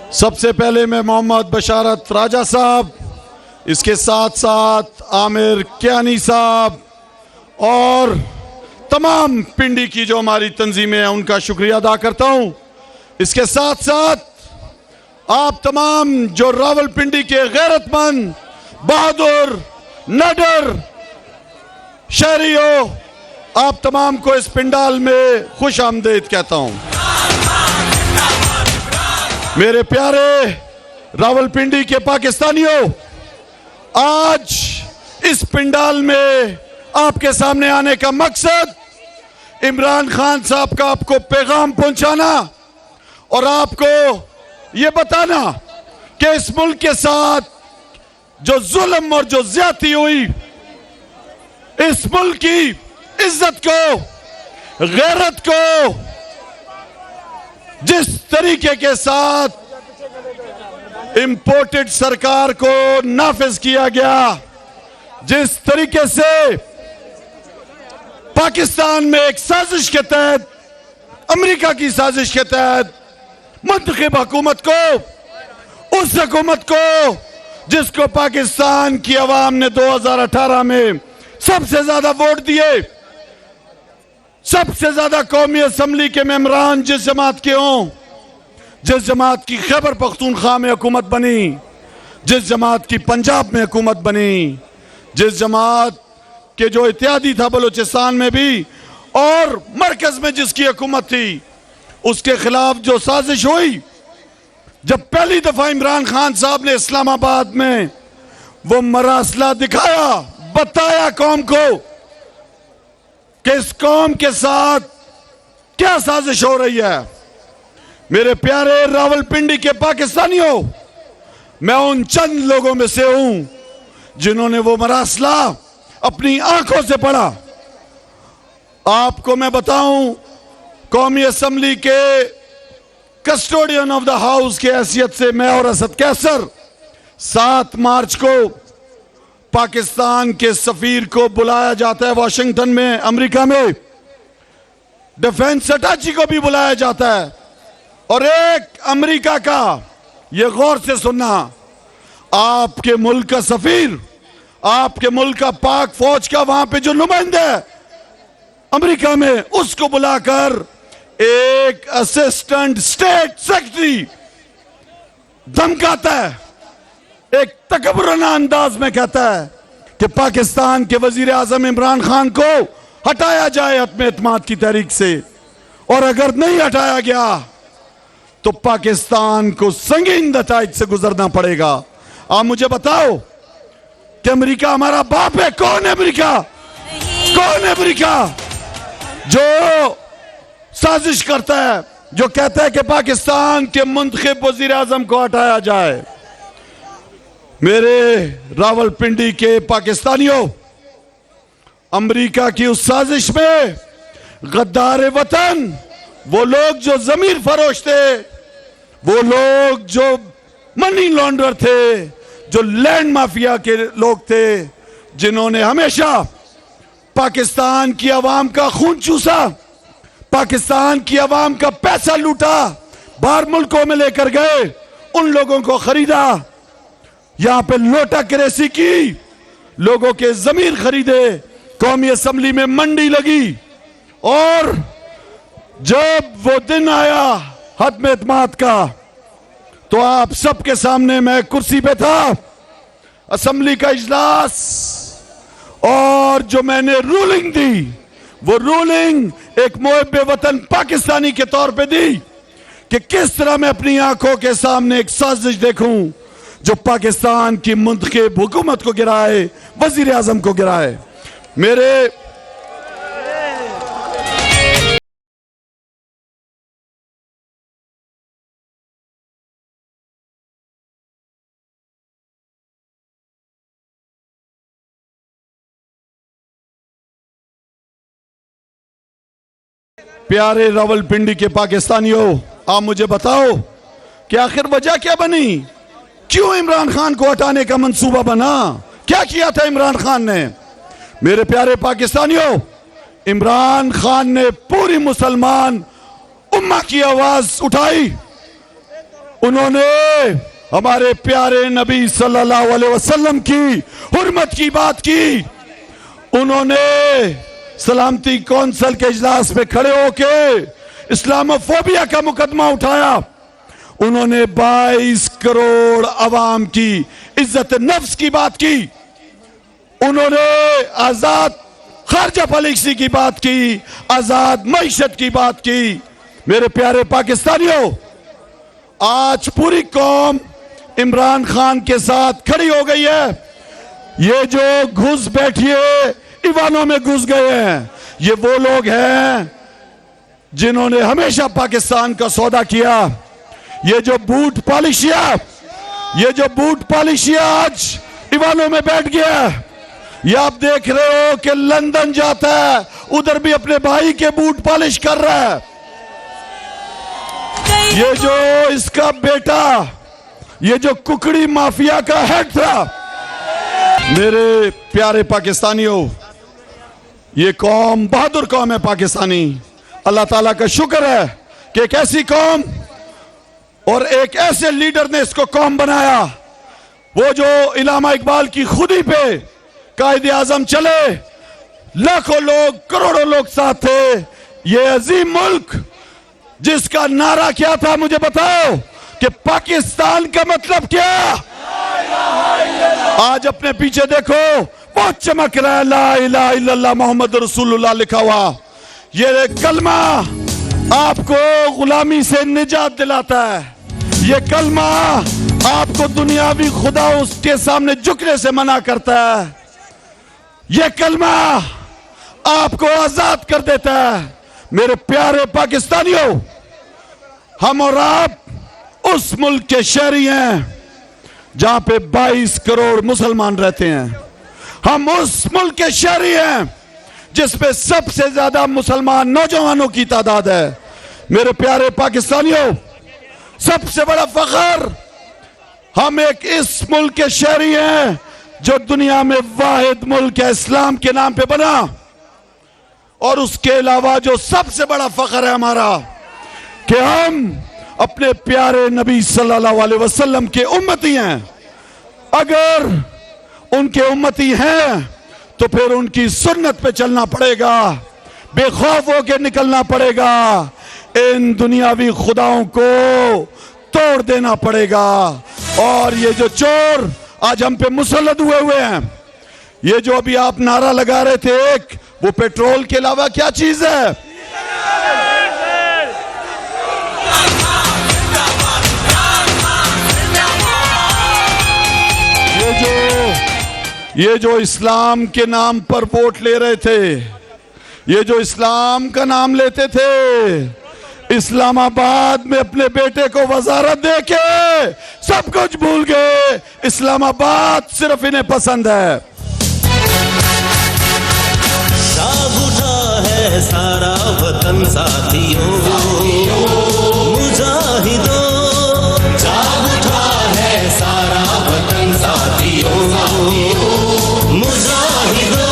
सबसे पहले मैं मोहम्मद बशारत राजा साहब, इसके साथ साथ आमिर कियानी साहब और तमाम पिंडी की जो हमारी तंजीमें हैं उनका शुक्रिया अदा करता हूं। इसके साथ साथ आप तमाम जो रावलपिंडी के गैरतमंद, बहादुर, निडर शहरी हो, आप तमाम को इस पिंडाल में खुश आमदीद कहता हूं। मेरे प्यारे रावलपिंडी के पाकिस्तानियों, आज इस पिंडाल में आपके सामने आने का मकसद इमरान खान साहब का आपको पैगाम पहुंचाना और आपको ये बताना कि इस मुल्क के साथ जो जुल्म और जो ज्यादती हुई, इस मुल्क की इज्जत को, गैरत को जिस तरीके के साथ इंपोर्टेड सरकार को नाफिज किया गया, जिस तरीके से पाकिस्तान में एक साजिश के तहत, अमेरिका की साजिश के तहत मुंतखब हुकूमत को, उस हुकूमत को जिसको पाकिस्तान की आवाम ने 2018 में सबसे ज्यादा वोट दिए, सबसे ज्यादा कौमी असम्बली के मेंबरान जिस जमात के हों, जिस जमात की खैबर पख्तूनख्वा में हुकूमत बनी, जिस जमात की पंजाब में हुकूमत बनी, जिस जमात के जो इत्यादी था बलूचिस्तान में भी, और मरकज में जिसकी हुकूमत थी, उसके खिलाफ जो साजिश हुई, जब पहली दफा इमरान खान साहब ने इस्लामाबाद में वो मरासला दिखाया, बताया कौम को कि इस कौम के साथ क्या साजिश हो रही है। मेरे प्यारे रावलपिंडी के पाकिस्तानियों, मैं उन चंद लोगों में से हूं जिन्होंने वो मरासला अपनी आंखों से पढ़ा। आपको मैं बताऊं, कौमी असम्बली के कस्टोडियन ऑफ द हाउस की हैसियत से मैं और असद कैसर 7 मार्च को पाकिस्तान के सफीर को बुलाया जाता है वाशिंगटन में, अमेरिका में, डिफेंस अटैची को भी बुलाया जाता है, और एक अमेरिका का, ये गौर से सुनना, आपके मुल्क का सफीर, आपके मुल्क का पाक फौज का वहां पे जो नुमाइंदा है अमेरिका में, उसको बुलाकर एक असिस्टेंट स्टेट सेक्रेटरी धमकाता है, एक तकबराना अंदाज में कहता है कि पाकिस्तान के वजीर आजम इमरान खान को हटाया जाए हत्म एतमाद की तहरीक से, और अगर नहीं हटाया गया तो पाकिस्तान को संगीन नताइज से गुजरना पड़ेगा। आप मुझे बताओ कि अमेरिका हमारा बाप है? कौन है अमेरिका? कौन है अमेरिका जो साजिश करता है, जो कहता है कि पाकिस्तान के मुंतखब वजीर आजम को हटाया जाए? मेरे रावलपिंडी के पाकिस्तानियों, अमेरिका की उस साजिश में गद्दार वतन, वो लोग जो जमीर फरोश थे, वो लोग जो मनी लॉन्ड्रर थे, जो लैंड माफिया के लोग थे, जिन्होंने हमेशा पाकिस्तान की आवाम का खून चूसा, पाकिस्तान की आवाम का पैसा लूटा, बाहर मुल्कों में लेकर गए, उन लोगों को खरीदा, यहां पे लोटा करेसी की, लोगों के जमीर खरीदे, कौमी असम्बली में मंडी लगी, और जब वो दिन आया हत्म एतमाद का, तो आप सबके सामने मैं कुर्सी पे था, असम्बली का इजलास, और जो मैंने रूलिंग दी, वो रूलिंग एक मुहब्बे वतन पाकिस्तानी के तौर पे दी कि किस तरह मैं अपनी आंखों के सामने एक साजिश देखूं जो पाकिस्तान की मुंतखब हुकूमत को गिराए, वजीर आजम को गिराए। मेरे प्यारे रावलपिंडी के पाकिस्तानियों, आप मुझे बताओ कि आखिर वजह क्या बनी? क्यों इमरान खान को हटाने का मंसूबा बना? क्या किया था इमरान खान ने? मेरे प्यारे पाकिस्तानियों, इमरान खान ने पूरी मुसलमान उम्मा की आवाज उठाई, उन्होंने हमारे प्यारे नबी सल्लल्लाहु अलैहि वसल्लम की हुर्मत की बात की। उन्होंने सलामती कौंसिल के इजलास में खड़े होके इस्लामोफोबिया का मुकदमा उठाया। उन्होंने 22 करोड़ अवाम की इज्जत नफ्स की बात की। उन्होंने आजाद खर्जा पॉलिसी की बात की, आजाद मईशत की बात की। मेरे प्यारे पाकिस्तानियों, आज पूरी कौम इमरान खान के साथ खड़ी हो गई है। ये जो घुस बैठिए ईवानों में घुस गए हैं, ये वो लोग हैं जिन्होंने हमेशा पाकिस्तान का सौदा किया। ये जो बूट पॉलिशिया आज ईवानों में बैठ गया। ये आप देख रहे हो कि लंदन जाता है, उधर भी अपने भाई के बूट पॉलिश कर रहा है। ये जो इसका बेटा, ये जो कुकड़ी माफिया का हेड था। मेरे प्यारे पाकिस्तानियों, ये कौम बहादुर कौम है पाकिस्तानी। अल्लाह ताला का शुक्र है कि एक ऐसी कौम और एक ऐसे लीडर ने इसको कौम बनाया। वो जो इलामा इकबाल की खुदी पे कायदे आजम चले, लाखों लोग, करोड़ों लोग साथ थे। ये अजीम मुल्क जिसका नारा क्या था, मुझे बताओ कि पाकिस्तान का मतलब क्या? आज अपने पीछे देखो, वो चमक रहा है ला इलाहा इल्लल्लाह मोहम्मद रसूलुल्लाह लिखा हुआ। ये कलमा आपको गुलामी से निजात दिलाता है। ये कलमा आपको दुनियावी खुदा उसके सामने झुकने से मना करता है। ये कलमा आपको आजाद कर देता है। मेरे प्यारे पाकिस्तानियों, हम और आप उस मुल्क के शहरी हैं जहां पे 22 करोड़ मुसलमान रहते हैं। हम उस मुल्क के शहरी हैं जिसपे सबसे ज्यादा मुसलमान नौजवानों की तादाद है। मेरे प्यारे पाकिस्तानियों, सबसे बड़ा फख्र, हम एक इस मुल्क के शहरी हैं जो दुनिया में वाहिद मुल्क है इस्लाम के नाम पे बना। और उसके अलावा जो सबसे बड़ा फख्र है हमारा कि हम अपने प्यारे नबी सल्लल्लाहु अलैहि वसल्लम के उम्मती हैं। अगर उनके उम्मती हैं तो फिर उनकी सुन्नत पे चलना पड़ेगा, बेखौफ होकर निकलना पड़ेगा, इन दुनियावी खुदाओं को तोड़ देना पड़ेगा। और ये जो चोर आज हम पे मुसल्लत हुए हैं, ये जो अभी आप नारा लगा रहे थे, एक वो पेट्रोल के अलावा क्या चीज है? ये जो इस्लाम के नाम पर वोट ले रहे थे, ये जो इस्लाम का नाम लेते थे, इस्लामाबाद में अपने बेटे को वजारत देके सब कुछ भूल गए। इस्लामाबाद सिर्फ इन्हें पसंद है। शाब उठा है सारा वतन साथियों, मुजाहिदों, शाब उठा है सारा वतन साथियों, मुजाहिदों।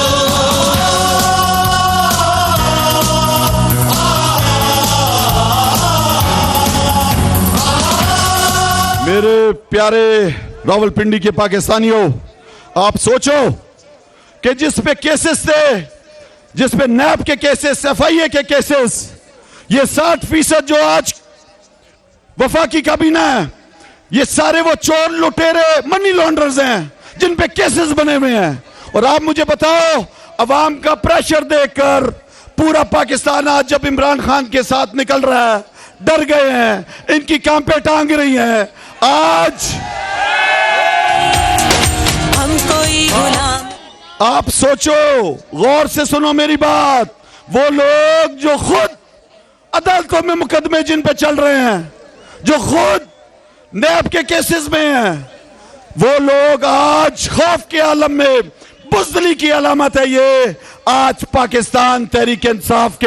मेरे प्यारे रावलपिंडी के पाकिस्तानियों, आप सोचो कि जिस पे केसेस थे, जिस पे नैब के केसेस, एफआईए के केसेस, ये 60% जो आज वफाकी काबीना है, ये सारे वो चोर लुटेरे मनी लॉन्डर्स हैं जिन पे केसेस बने हुए हैं। और आप मुझे बताओ, अवाम का प्रेशर देखकर पूरा पाकिस्तान आज जब इमरान खान के साथ निकल रहा है, डर गए हैं, इनकी कांपे टांग रही हैं। आज हम कोई गुलाम, आप सोचो, गौर से सुनो मेरी बात, वो लोग जो खुद अदालतों में मुकदमे जिन पे चल रहे हैं, जो खुद नैब के केसेस में हैं, वो लोग आज खौफ के आलम में, बुज़दिली की अलामत है ये। आज पाकिस्तान तहरीक इंसाफ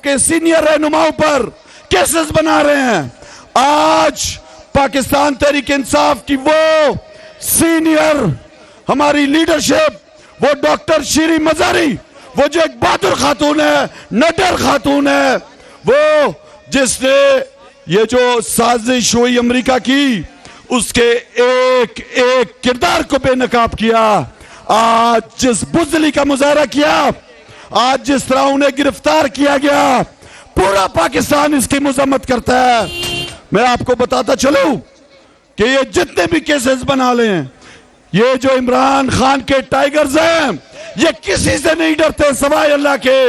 के सीनियर रहनुमाओं पर केसेस बना रहे हैं। आज पाकिस्तान तहरीक इंसाफ की वो सीनियर हमारी लीडरशिप, वो डॉक्टर शीरी मजारी, वो जो एक बहादुर खातून है, नडर खातून है, वो जिसने ये जो साजिश हुई अमेरिका की, उसके एक एक किरदार को बेनकाब किया। आज जिस बुज़दिली का मुजाहरा किया, आज जिस तरह उन्हें गिरफ्तार किया गया, पूरा पाकिस्तान इसकी मजम्मत करता है। मैं आपको बताता चलूं कि ये जितने भी केसेस बना लें, ये जो इमरान खान के टाइगर्स हैं, ये किसी से नहीं डरते सिवाय अल्लाह के।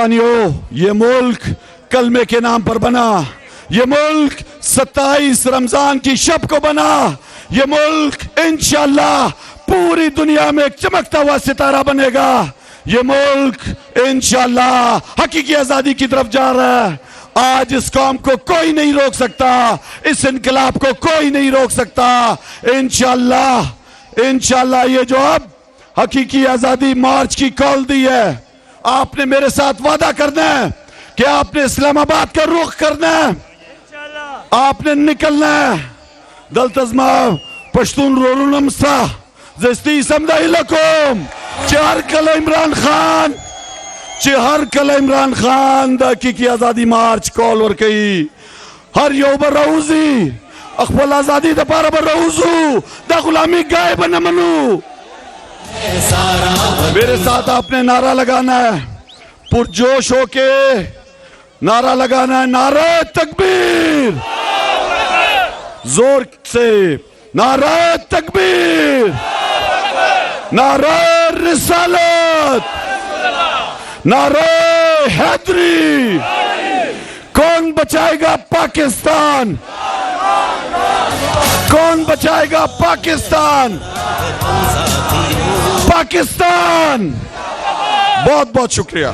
ये मुल्क कलमे के नाम पर बना, ये मुल्क 27 रमजान की शब को बना, ये मुल्क इंशाअल्लाह पूरी दुनिया में एक चमकता हुआ सितारा बनेगा। ये मुल्क इंशाअल्लाह हकीकी आजादी की तरफ जा रहा है। आज इस कौम को कोई नहीं रोक सकता, इस इनकलाब को कोई नहीं रोक सकता। इंशाअल्लाह इंशाअल्लाह ये जो अब हकीकी आजादी मार्च की कॉल दी है, आपने मेरे साथ वादा करना है कि आपने इस्लामाबाद का रुख करना है, आपने निकलना है। दलतजमा पश्तून रोरुनम सा जस्ती समदाइलकुम चार कल इमरान खान हर कल इमरान खान दकी की आजादी मार्च कॉल वर कई हर योबर रऊजी अखबल आजादी द पार बर रऊजू द गुलामी गायब न मनू। मेरे साथ आपने नारा लगाना है, पुरजोश होके नारा लगाना है, नारा तकबीर, जोर से नारा तकबीर, नारा रिसालत, नारा हैदरी। कौन बचाएगा पाकिस्तान, कौन बचाएगा पाकिस्तान, पाकिस्तान। बहुत बहुत शुक्रिया।